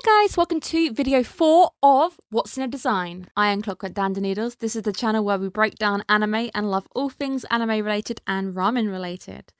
Guys, welcome to video 4 of What's in a Design. I am Clockwork Noodles. This is the channel where we break down anime and love all things anime related and ramen related.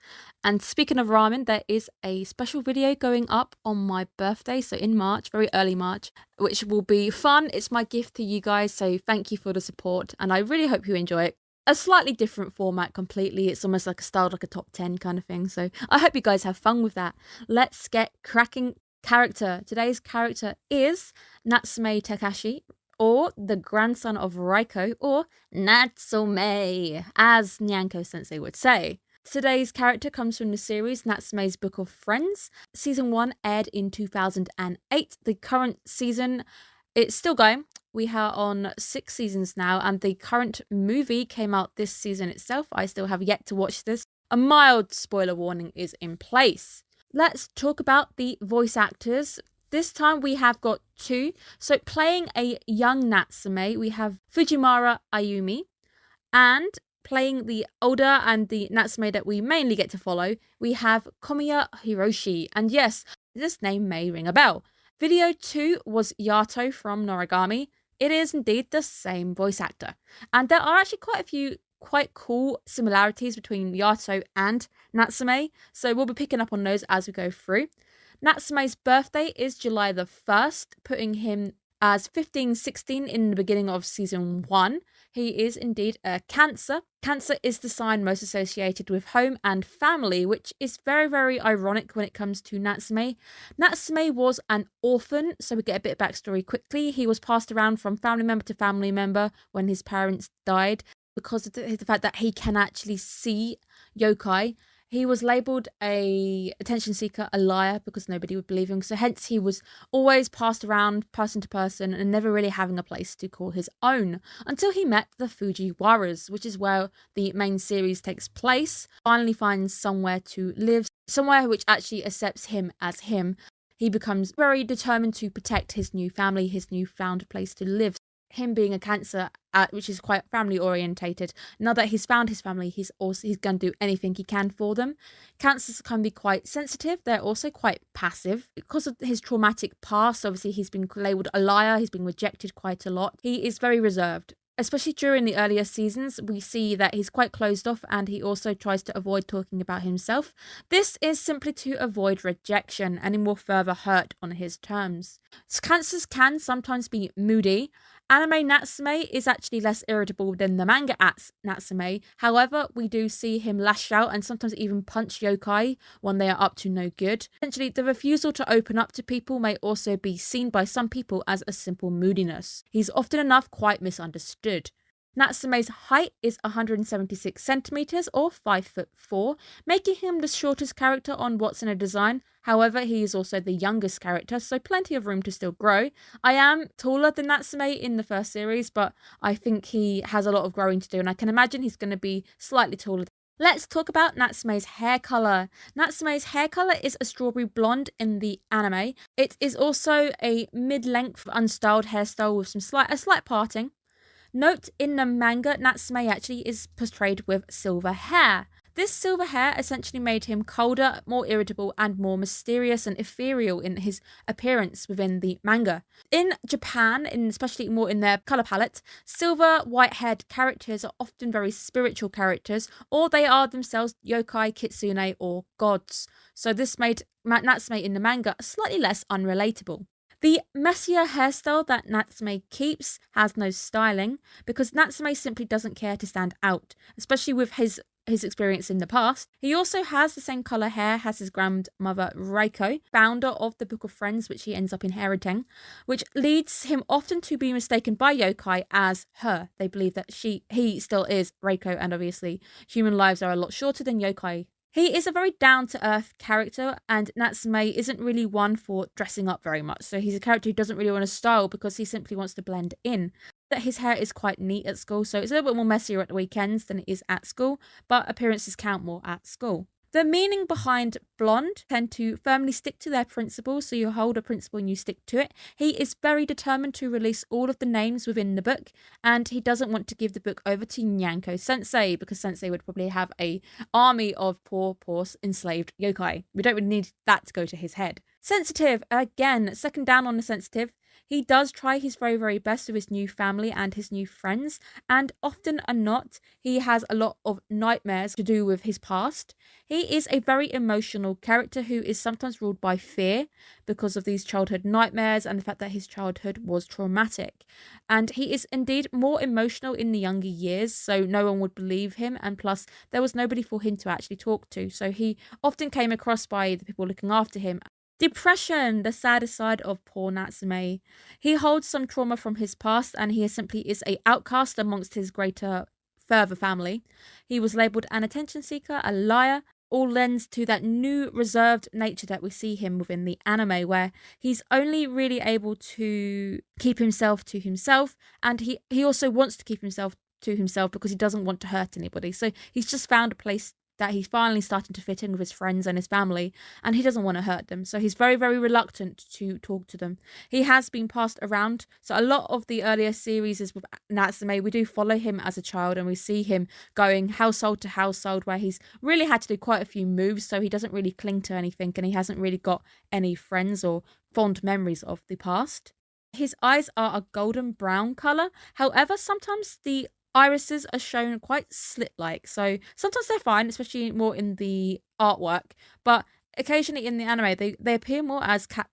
And speaking of ramen, there is a special video going up on my birthday, so in March, very early March, which will be fun. It's my gift to you guys, so thank you for the support and I really hope you enjoy it. A slightly different format completely. It's almost like a styled like a top 10 kind of thing, so I hope you guys have fun with that. Let's get cracking. Today's character is Natsume Takashi, or the grandson of Raiko, or Natsume, as Nyanko sensei would say. Today's character comes from the series Natsume's Book of Friends. Season 1 aired in 2008. The current season, it's still going. We are on 6 seasons now, and the current movie came out this season itself. I still have yet to watch this. A mild spoiler warning is in place. Let's talk about the voice actors. This time we have got 2. So playing a young Natsume, we have Fujimura Ayumi. And playing the older and the Natsume that we mainly get to follow, we have Komiya Hiroshi. And yes, this name may ring a bell. Video 2 was Yato from Noragami. It is indeed the same voice actor. And there are actually quite a few quite cool similarities between Yato and Natsume, so we'll be picking up on those as we go through. Natsume's birthday is July the 1st, putting him as 15-16 in the beginning of season 1. He is indeed a Cancer. Cancer is the sign most associated with home and family, which is very, very ironic when it comes to Natsume. Natsume was an orphan, so we get a bit of backstory quickly. He was passed around from family member to family member when his parents died. Because of the fact that he can actually see yokai, he was labelled a attention seeker, a liar, because nobody would believe him. So hence he was always passed around person to person and never really having a place to call his own until he met the Fujiwaras, which is where the main series takes place. Finally finds somewhere to live, somewhere which actually accepts him as him. He becomes very determined to protect his new family, his new found place to live. Him being a Cancer, which is quite family orientated, now that he's found his family, he's going to do anything he can for them. Cancers can be quite sensitive. They're also quite passive because of his traumatic past. Obviously, he's been labelled a liar. He's been rejected quite a lot. He is very reserved. Especially during the earlier seasons, we see that he's quite closed off and he also tries to avoid talking about himself. This is simply to avoid rejection and he will further hurt on his terms. Cancers can sometimes be moody. Anime Natsume is actually less irritable than the manga Natsume. However, we do see him lash out and sometimes even punch yokai when they are up to no good. Essentially, the refusal to open up to people may also be seen by some people as a simple moodiness. He's often enough quite misunderstood. Natsume's height is 176 centimeters or 5'4", making him the shortest character on What's in a Design. However, he is also the youngest character, so plenty of room to still grow. I am taller than Natsume in the first series, but I think he has a lot of growing to do, and I can imagine he's going to be slightly taller. Let's talk about Natsume's hair colour. Natsume's hair colour is a strawberry blonde in the anime. It is also a mid-length unstyled hairstyle with a slight parting. Note, in the manga, Natsume actually is portrayed with silver hair. This silver hair essentially made him colder, more irritable, and more mysterious and ethereal in his appearance within the manga. In Japan, especially more in their colour palette, silver, white-haired characters are often very spiritual characters, or they are themselves yokai, kitsune, or gods. So this made Natsume in the manga slightly less unrelatable. The messier hairstyle that Natsume keeps has no styling because Natsume simply doesn't care to stand out, especially with his experience in the past. He also has the same colour hair as his grandmother Raiko, founder of the Book of Friends, which he ends up inheriting, which leads him often to be mistaken by yokai as her. They believe that he still is Raiko, and obviously human lives are a lot shorter than yokai. He is a very down-to-earth character, and Natsume isn't really one for dressing up very much. So he's a character who doesn't really want to style because he simply wants to blend in. That his hair is quite neat at school, so it's a little bit more messier at the weekends than it is at school, but appearances count more at school. The meaning behind blonde tend to firmly stick to their principles, so you hold a principle and you stick to it. He is very determined to release all of the names within the book, and he doesn't want to give the book over to Nyanko Sensei, because Sensei would probably have an army of poor enslaved yokai. We don't really need that to go to his head. Sensitive, again, second down on the sensitive. He does try his very, very best with his new family and his new friends, and often or not, he has a lot of nightmares to do with his past. He is a very emotional character who is sometimes ruled by fear because of these childhood nightmares and the fact that his childhood was traumatic. And he is indeed more emotional in the younger years, so no one would believe him, and plus, there was nobody for him to actually talk to, so he often came across by the people looking after him. Depression, the saddest side of poor Natsume. He holds some trauma from his past and he simply is a outcast amongst his further family. He was labelled an attention seeker, a liar, all lends to that new reserved nature that we see him within the anime, where he's only really able to keep himself to himself, and he also wants to keep himself to himself because he doesn't want to hurt anybody. So he's just found a place that he's finally starting to fit in with his friends and his family, and he doesn't want to hurt them. So he's very, very reluctant to talk to them. He has been passed around. So a lot of the earlier series is with Natsume. We do follow him as a child, and we see him going household to household where he's really had to do quite a few moves, so he doesn't really cling to anything, and he hasn't really got any friends or fond memories of the past. His eyes are a golden brown colour. However, sometimes the irises are shown quite slit-like, so sometimes they're fine, especially more in the artwork, but occasionally in the anime they appear more as cat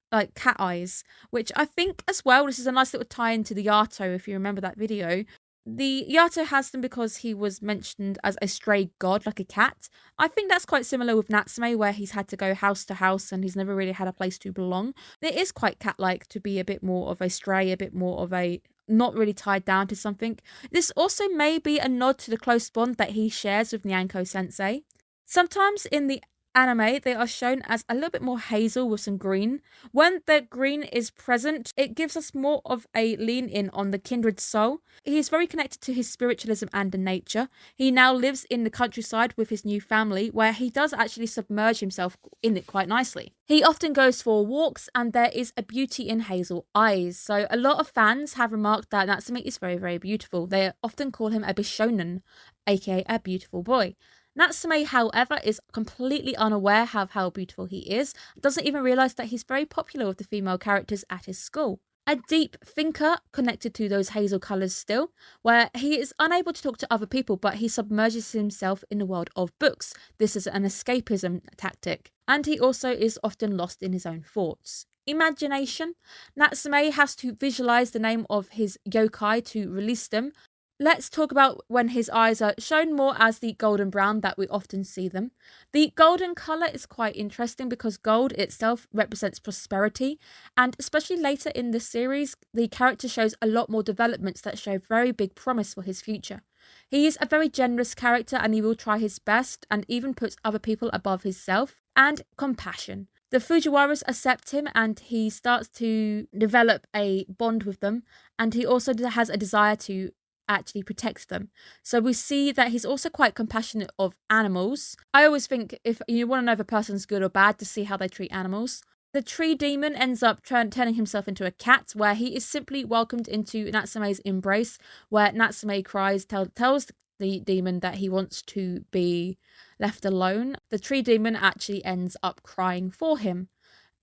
eyes, which I think as well, this is a nice little tie into the Yato, if you remember that video. The Yato has them because he was mentioned as a stray god, like a cat. I think that's quite similar with Natsume, where he's had to go house to house and he's never really had a place to belong. It is quite cat-like to be a bit more of a stray, a bit more of a not really tied down to something. This also may be a nod to the close bond that he shares with Nyanko sensei. Sometimes in the anime, they are shown as a little bit more hazel with some green. When the green is present, it gives us more of a lean in on the kindred soul. He is very connected to his spiritualism and the nature. He now lives in the countryside with his new family, where he does actually submerge himself in it quite nicely. He often goes for walks, and there is a beauty in hazel eyes. So a lot of fans have remarked that Natsume is very, very beautiful. They often call him a bishonen, aka a beautiful boy. Natsume, however, is completely unaware of how beautiful he is, doesn't even realise that he's very popular with the female characters at his school. A deep thinker connected to those hazel colours still, where he is unable to talk to other people, but he submerges himself in the world of books. This is an escapism tactic, and he also is often lost in his own thoughts. Imagination. Natsume has to visualise the name of his yokai to release them. Let's talk about when his eyes are shown more as the golden brown that we often see them. The golden colour is quite interesting because gold itself represents prosperity, and especially later in the series, the character shows a lot more developments that show very big promise for his future. He is a very generous character and he will try his best and even puts other people above himself. And compassion. The Fujiwaras accept him and he starts to develop a bond with them, and he also has a desire to actually protect them. So we see that he's also quite compassionate of animals. I always think if you want to know if a person's good or bad, to see how they treat animals. The tree demon ends up turning himself into a cat, where he is simply welcomed into Natsume's embrace, where Natsume cries, tells the demon that he wants to be left alone. The tree demon actually ends up crying for him.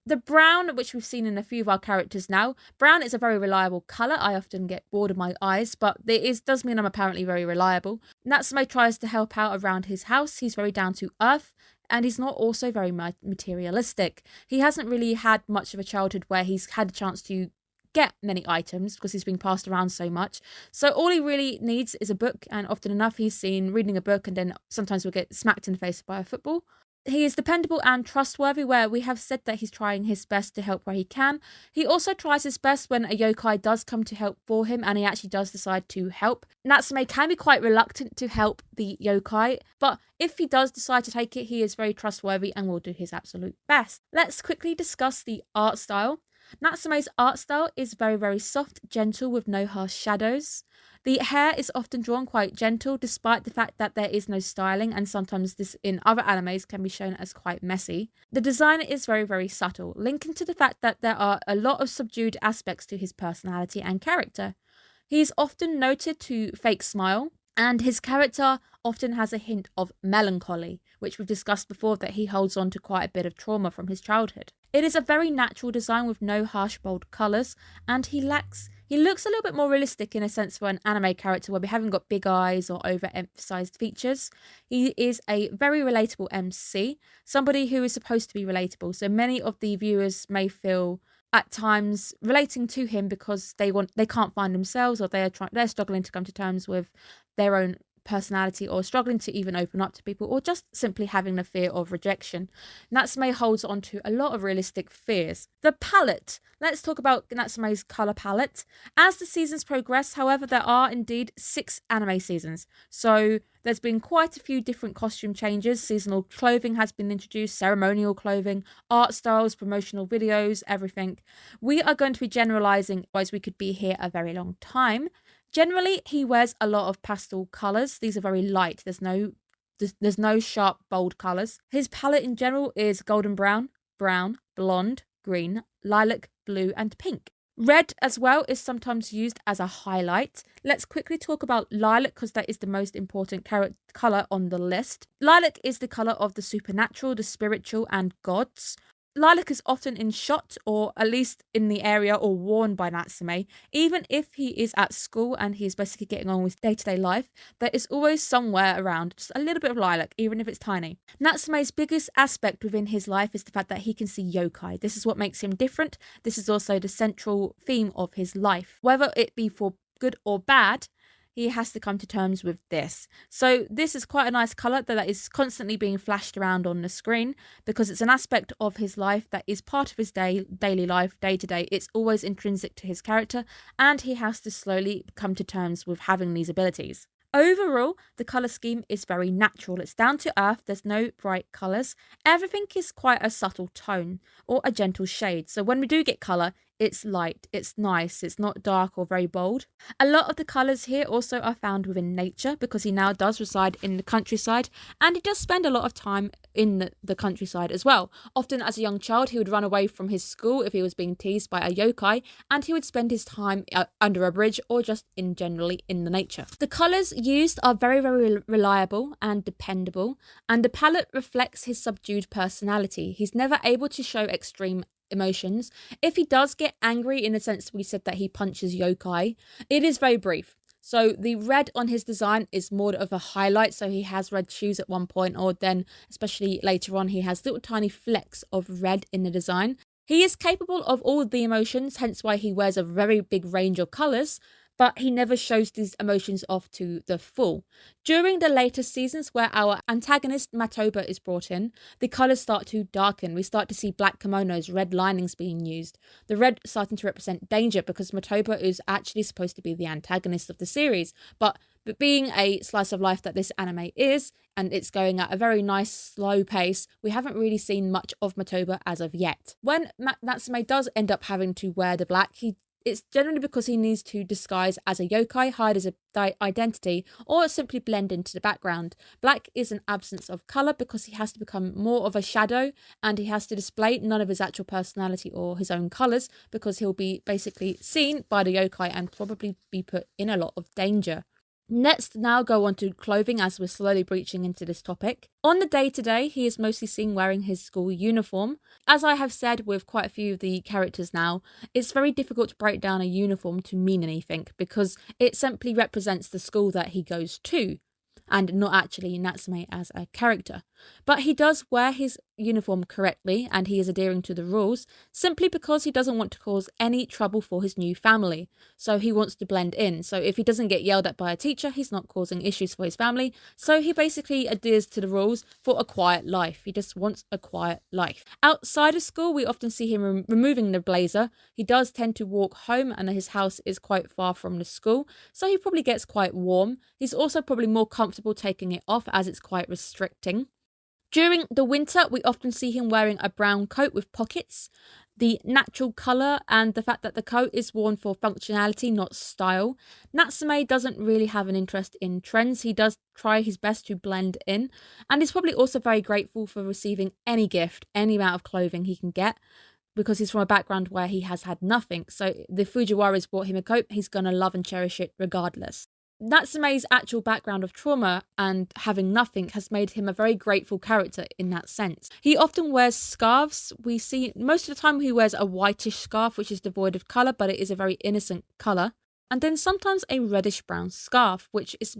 The brown, which we've seen in a few of our characters now, brown is a very reliable colour. I often get bored of my eyes, but it does mean I'm apparently very reliable. Natsume tries to help out around his house. He's very down to earth, and he's not also very materialistic. He hasn't really had much of a childhood where he's had a chance to get many items because he's been passed around so much. So all he really needs is a book, and often enough he's seen reading a book and then sometimes will get smacked in the face by a football. He is dependable and trustworthy, where we have said that he's trying his best to help where he can. He also tries his best when a yokai does come to help for him, and he actually does decide to help. Natsume can be quite reluctant to help the yokai, but if he does decide to take it, he is very trustworthy and will do his absolute best. Let's quickly discuss the art style. Natsume's art style is very, very soft, gentle, with no harsh shadows. The hair is often drawn quite gentle, despite the fact that there is no styling, and sometimes this in other animes can be shown as quite messy. The design is very, very subtle, linking to the fact that there are a lot of subdued aspects to his personality and character. He is often noted to fake smile, and his character often has a hint of melancholy, which we've discussed before, that he holds on to quite a bit of trauma from his childhood. It is a very natural design with no harsh bold colours, and he looks a little bit more realistic in a sense for an anime character where we haven't got big eyes or overemphasized features. He is a very relatable MC, somebody who is supposed to be relatable. So many of the viewers may feel at times relating to him because they can't find themselves, or they're struggling to come to terms with their own personality, or struggling to even open up to people, or just simply having the fear of rejection. Natsume holds on to a lot of realistic fears. The palette. Let's talk about Natsume's colour palette. As the seasons progress, however, there are indeed 6 anime seasons. So there's been quite a few different costume changes. Seasonal clothing has been introduced, ceremonial clothing, art styles, promotional videos, everything. We are going to be generalising, otherwise we could be here a very long time. Generally, he wears a lot of pastel colours. These are very light. There's no sharp, bold colours. His palette in general is golden brown, blonde, green, lilac, blue, and pink. Red as well is sometimes used as a highlight. Let's quickly talk about lilac because that is the most important colour on the list. Lilac is the colour of the supernatural, the spiritual, and gods. Lilac is often in shot, or at least in the area, or worn by Natsume. Even if he is at school and he's basically getting on with day-to-day life, there is always somewhere around just a little bit of lilac, even if it's tiny. Natsume's biggest aspect within his life is the fact that he can see yokai. This is what makes him different. This is also the central theme of his life. Whether it be for good or bad, he has to come to terms with this. So this is quite a nice colour that is constantly being flashed around on the screen because it's an aspect of his life that is part of his daily life, day to day. It's always intrinsic to his character, and he has to slowly come to terms with having these abilities. Overall, the colour scheme is very natural. It's down to earth. There's no bright colours. Everything is quite a subtle tone or a gentle shade. So when we do get colour, it's light, it's nice, it's not dark or very bold. A lot of the colours here also are found within nature because he now does reside in the countryside, and he does spend a lot of time in the countryside as well. Often as a young child, he would run away from his school if he was being teased by a yokai, and he would spend his time under a bridge or just generally in the nature. The colours used are very, very reliable and dependable, and the palette reflects his subdued personality. He's never able to show extreme emotions. If he does get angry, in the sense we said that he punches yokai, it is very brief. So the red on his design is more of a highlight. So he has red shoes at one point, or then especially later on he has little tiny flecks of red in the design. He is capable of all the emotions, hence why he wears a very big range of colours, but he never shows these emotions off to the full. During the later seasons where our antagonist Matoba is brought in, the colours start to darken. We start to see black kimonos, red linings being used. The red starting to represent danger because Matoba is actually supposed to be the antagonist of the series. But being a slice of life that this anime is, and it's going at a very nice slow pace, we haven't really seen much of Matoba as of yet. When Natsume does end up having to wear the black, it's generally because he needs to disguise as a yokai, hide as a identity, or simply blend into the background. Black is an absence of colour because he has to become more of a shadow, and he has to display none of his actual personality or his own colours because he'll be basically seen by the yokai and probably be put in a lot of danger. Let's now go on to clothing as we're slowly breaching into this topic. On the day-to-day, he is mostly seen wearing his school uniform. As I have said with quite a few of the characters now, it's very difficult to break down a uniform to mean anything because it simply represents the school that he goes to, and not actually Natsume as a character. But he does wear his uniform correctly, and he is adhering to the rules simply because he doesn't want to cause any trouble for his new family. So he wants to blend in. So if he doesn't get yelled at by a teacher, he's not causing issues for his family. So he basically adheres to the rules for a quiet life. He just wants a quiet life. Outside of school, we often see him removing the blazer. He does tend to walk home, and his house is quite far from the school, so he probably gets quite warm. He's also probably more comfortable taking it off as it's quite restricting. During the winter, we often see him wearing a brown coat with pockets. The natural colour and the fact that the coat is worn for functionality, not style. Natsume doesn't really have an interest in trends. He does try his best to blend in, and he's probably also very grateful for receiving any gift, any amount of clothing he can get, because he's from a background where he has had nothing. So the Fujiwaras bought him a coat, he's going to love and cherish it regardless. Natsume's actual background of trauma and having nothing has made him a very grateful character in that sense. He often wears scarves. We see most of the time he wears a whitish scarf, which is devoid of colour, but it is a very innocent colour. And then sometimes a reddish brown scarf, which is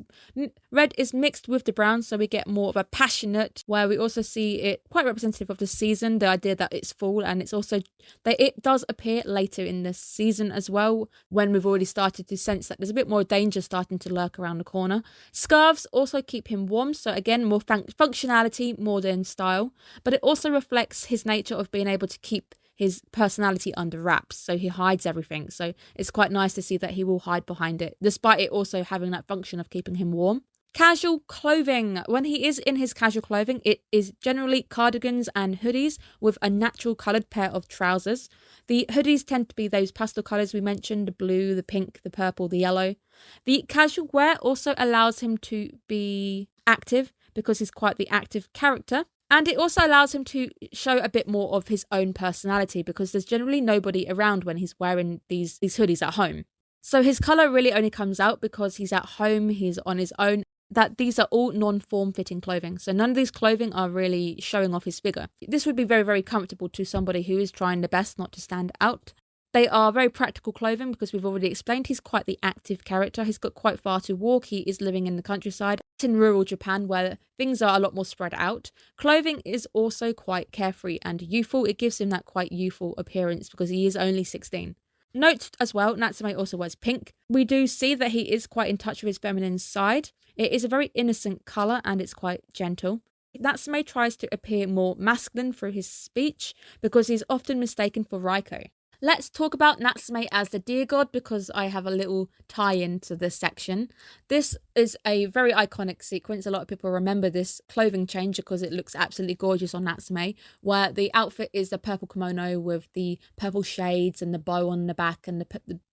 red is mixed with the brown, so we get more of a passionate, where we also see it quite representative of the season, the idea that it's fall, and it's also that it does appear later in the season as well, when we've already started to sense that there's a bit more danger starting to lurk around the corner. Scarves also keep him warm, so again, more functionality more than style, but it also reflects his nature of being able to keep his personality under wraps, so he hides everything. So it's quite nice to see that he will hide behind it, despite it also having that function of keeping him warm. Casual clothing. When he is in his casual clothing, it is generally cardigans and hoodies with a natural coloured pair of trousers. The hoodies tend to be those pastel colours we mentioned, the blue, the pink, the purple, the yellow. The casual wear also allows him to be active because he's quite the active character. And it also allows him to show a bit more of his own personality because there's generally nobody around when he's wearing these hoodies at home. So his colour really only comes out because he's at home, he's on his own, that these are all non-form-fitting clothing. So none of these clothing are really showing off his figure. This would be very, very comfortable to somebody who is trying their best not to stand out. They are very practical clothing because we've already explained he's quite the active character. He's got quite far to walk. He is living in the countryside. It's in rural Japan where things are a lot more spread out. Clothing is also quite carefree and youthful. It gives him that quite youthful appearance because he is only 16. Note as well, Natsume also wears pink. We do see that he is quite in touch with his feminine side. It is a very innocent colour and it's quite gentle. Natsume tries to appear more masculine through his speech because he's often mistaken for Raiko. Let's talk about Natsume as the deer god because I have a little tie-in to this section. This is a very iconic sequence. A lot of people remember this clothing change because it looks absolutely gorgeous on Natsume, where the outfit is the purple kimono with the purple shades and the bow on the back and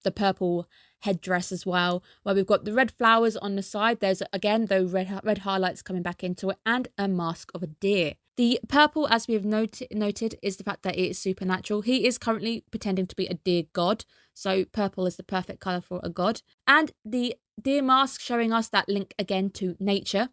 the purple headdress as well, where we've got the red flowers on the side. There's again those red highlights coming back into it and a mask of a deer. The purple, as we have noted, is the fact that it is supernatural. He is currently pretending to be a deer god, so purple is the perfect colour for a god. And the deer mask showing us that link again to nature,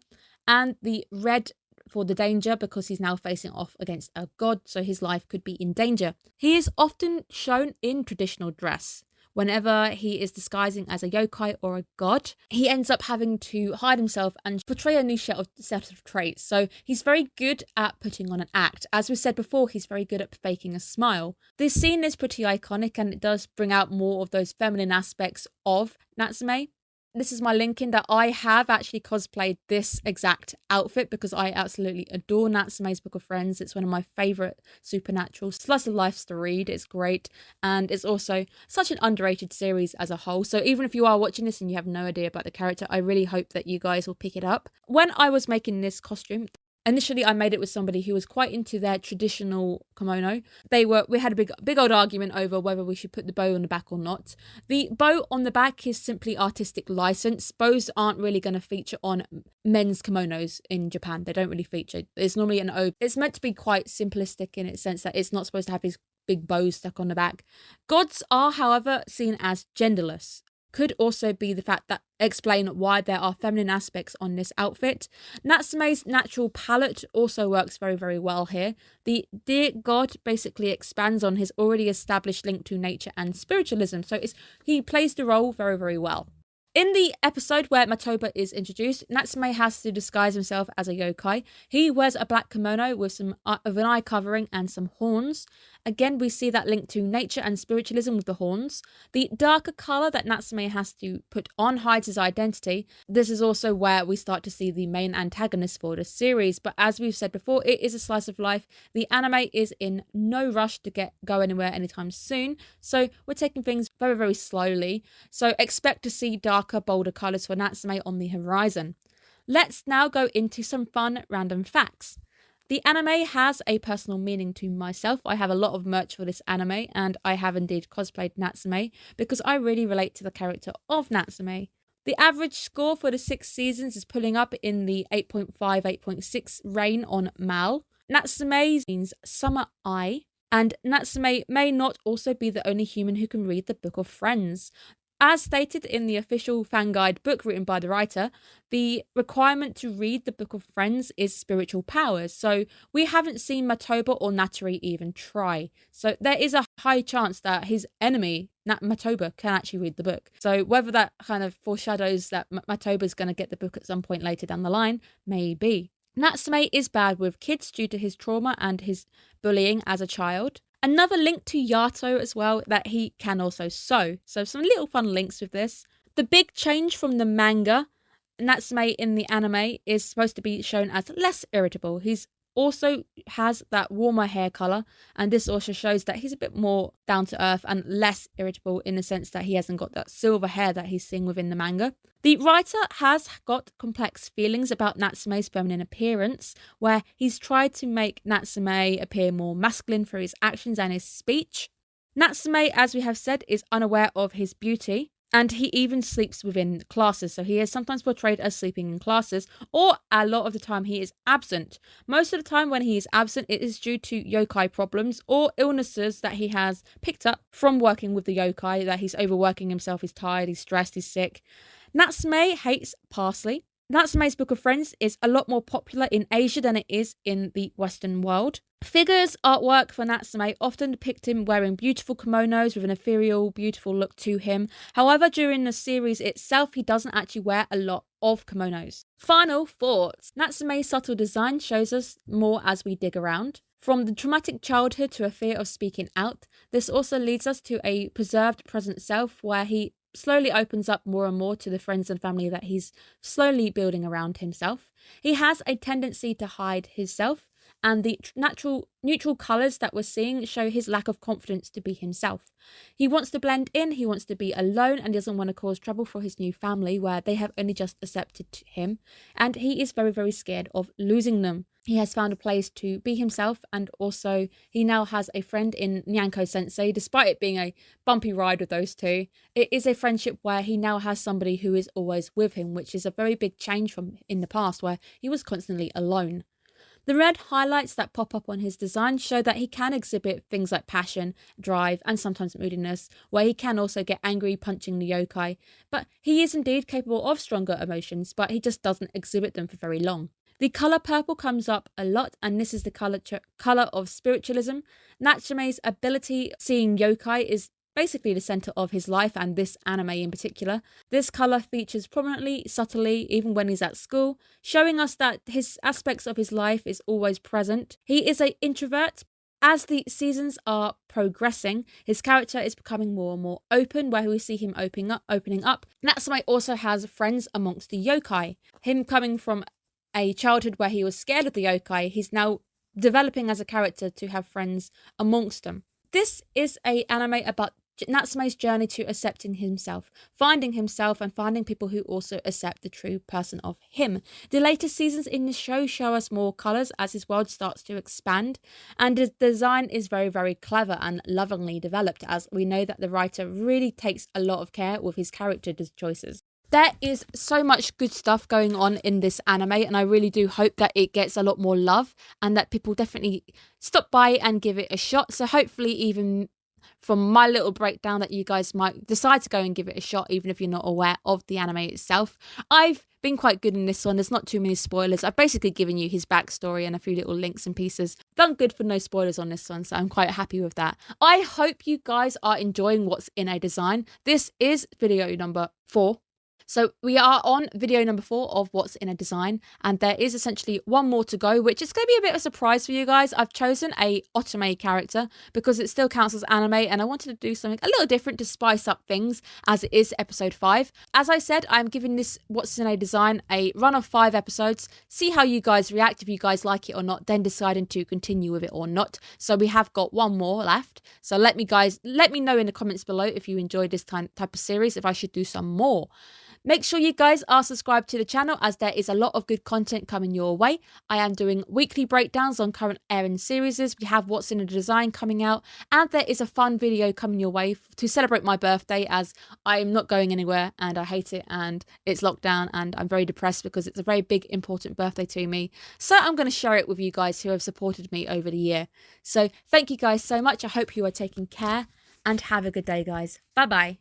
and the red for the danger because he's now facing off against a god, so his life could be in danger. He is often shown in traditional dress. Whenever he is disguising as a yokai or a god, he ends up having to hide himself and portray a new set of traits. So he's very good at putting on an act. As we said before, he's very good at faking a smile. This scene is pretty iconic and it does bring out more of those feminine aspects of Natsume. This is my link in that I have actually cosplayed this exact outfit because I absolutely adore Natsume's Book of Friends. It's one of my favourite supernatural slice of life to read. It's great and it's also such an underrated series as a whole. So even if you are watching this and you have no idea about the character, I really hope that you guys will pick it up. When I was making this costume, initially, I made it with somebody who was quite into their traditional kimono. We had a big old argument over whether we should put the bow on the back or not. The bow on the back is simply artistic license. Bows aren't really going to feature on men's kimonos in Japan. They don't really feature. It's normally an O. It's meant to be quite simplistic in its sense that it's not supposed to have these big bows stuck on the back. Gods are, however, seen as genderless. Could also be the fact that explain why there are feminine aspects on this outfit. Natsume's natural palette also works very, very well here. The deer god basically expands on his already established link to nature and spiritualism, so he plays the role very, very well. In the episode where Matoba is introduced, Natsume has to disguise himself as a yokai. He wears a black kimono with an eye covering and some horns. Again, we see that link to nature and spiritualism with the horns. The darker colour that Natsume has to put on hides his identity. This is also where we start to see the main antagonist for the series. But as we've said before, it is a slice of life. The anime is in no rush to go anywhere anytime soon. So we're taking things very, very slowly. So expect to see darker, bolder colours for Natsume on the horizon. Let's now go into some fun random facts. The anime has a personal meaning to myself. I have a lot of merch for this anime and I have indeed cosplayed Natsume because I really relate to the character of Natsume. The average score for the 6 seasons is pulling up in the 8.5, 8.6 range on MAL. Natsume means summer eye, and Natsume may not also be the only human who can read the Book of Friends. As stated in the official fan guide book written by the writer, the requirement to read the Book of Friends is spiritual powers. So we haven't seen Matoba or Natari even try. So there is a high chance that his enemy, Matoba, can actually read the book. So whether that kind of foreshadows that Matoba is going to get the book at some point later down the line, maybe. Natsume is bad with kids due to his trauma and his bullying as a child. Another link to Yato as well, that he can also sew. So some little fun links with this. The big change from the manga, Natsume in the anime is supposed to be shown as less irritable. He's also has that warmer hair colour, and this also shows that he's a bit more down to earth and less irritable in the sense that he hasn't got that silver hair that he's seeing within the manga. The writer has got complex feelings about Natsume's feminine appearance, where he's tried to make Natsume appear more masculine through his actions and his speech. Natsume, as we have said, is unaware of his beauty, and he even sleeps within classes. So he is sometimes portrayed as sleeping in classes, or a lot of the time he is absent. Most of the time when he is absent, it is due to yokai problems or illnesses that he has picked up from working with the yokai, that he's overworking himself, he's tired, he's stressed, he's sick. Natsume hates parsley. Natsume's Book of Friends is a lot more popular in Asia than it is in the Western world. Figures artwork for Natsume often depict him wearing beautiful kimonos with an ethereal, beautiful look to him. However, during the series itself, he doesn't actually wear a lot of kimonos. Final thoughts. Natsume's subtle design shows us more as we dig around. From the traumatic childhood to a fear of speaking out, this also leads us to a preserved present self where he slowly opens up more and more to the friends and family that he's slowly building around himself. He has a tendency to hide himself, and the neutral colours that we're seeing show his lack of confidence to be himself. He wants to blend in, he wants to be alone, and doesn't want to cause trouble for his new family where they have only just accepted him, and he is very, very scared of losing them. He has found a place to be himself, and also he now has a friend in Nyanko Sensei. Despite it being a bumpy ride with those two, it is a friendship where he now has somebody who is always with him, which is a very big change from in the past where he was constantly alone. The red highlights that pop up on his design show that he can exhibit things like passion, drive, and sometimes moodiness, where he can also get angry punching the yokai. But he is indeed capable of stronger emotions, but he just doesn't exhibit them for very long. The colour purple comes up a lot, and this is the colour of spiritualism. Natsume's ability seeing yokai is basically the centre of his life, and this anime in particular. This colour features prominently, subtly, even when he's at school, showing us that his aspects of his life is always present. He is an introvert. As the seasons are progressing, his character is becoming more and more open, where we see him opening up. Natsume also has friends amongst the yokai. Him coming from a childhood where he was scared of the yokai, he's now developing as a character to have friends amongst them. This is an anime about Natsume's journey to accepting himself, finding himself, and finding people who also accept the true person of him. The later seasons in the show show us more colours as his world starts to expand, and his design is very, very clever and lovingly developed, as we know that the writer really takes a lot of care with his character choices. There is so much good stuff going on in this anime, and I really do hope that it gets a lot more love and that people definitely stop by and give it a shot. So hopefully, even from my little breakdown, that you guys might decide to go and give it a shot, even if you're not aware of the anime itself. I've been quite good in this one. There's not too many spoilers. I've basically given you his backstory and a few little links and pieces. Done good for no spoilers on this one, so I'm quite happy with that. I hope you guys are enjoying what's in a design. This is video number 4. So we are on video number 4 of What's in a Design, and there is essentially one more to go, which is going to be a bit of a surprise for you guys. I've chosen a otome character because it still counts as anime, and I wanted to do something a little different to spice up things, as it is episode 5. As I said, I'm giving this What's in a Design a run of 5 episodes, see how you guys react, if you guys like it or not, then deciding to continue with it or not. So we have got one more left. So let me know in the comments below if you enjoyed this type of series, if I should do some more. Make sure you guys are subscribed to the channel, as there is a lot of good content coming your way. I am doing weekly breakdowns on current airing series. We have What's in a Design coming out, and there is a fun video coming your way to celebrate my birthday, as I am not going anywhere and I hate it and it's lockdown and I'm very depressed because it's a very big, important birthday to me. So I'm going to share it with you guys who have supported me over the year. So thank you guys so much. I hope you are taking care and have a good day, guys. Bye bye.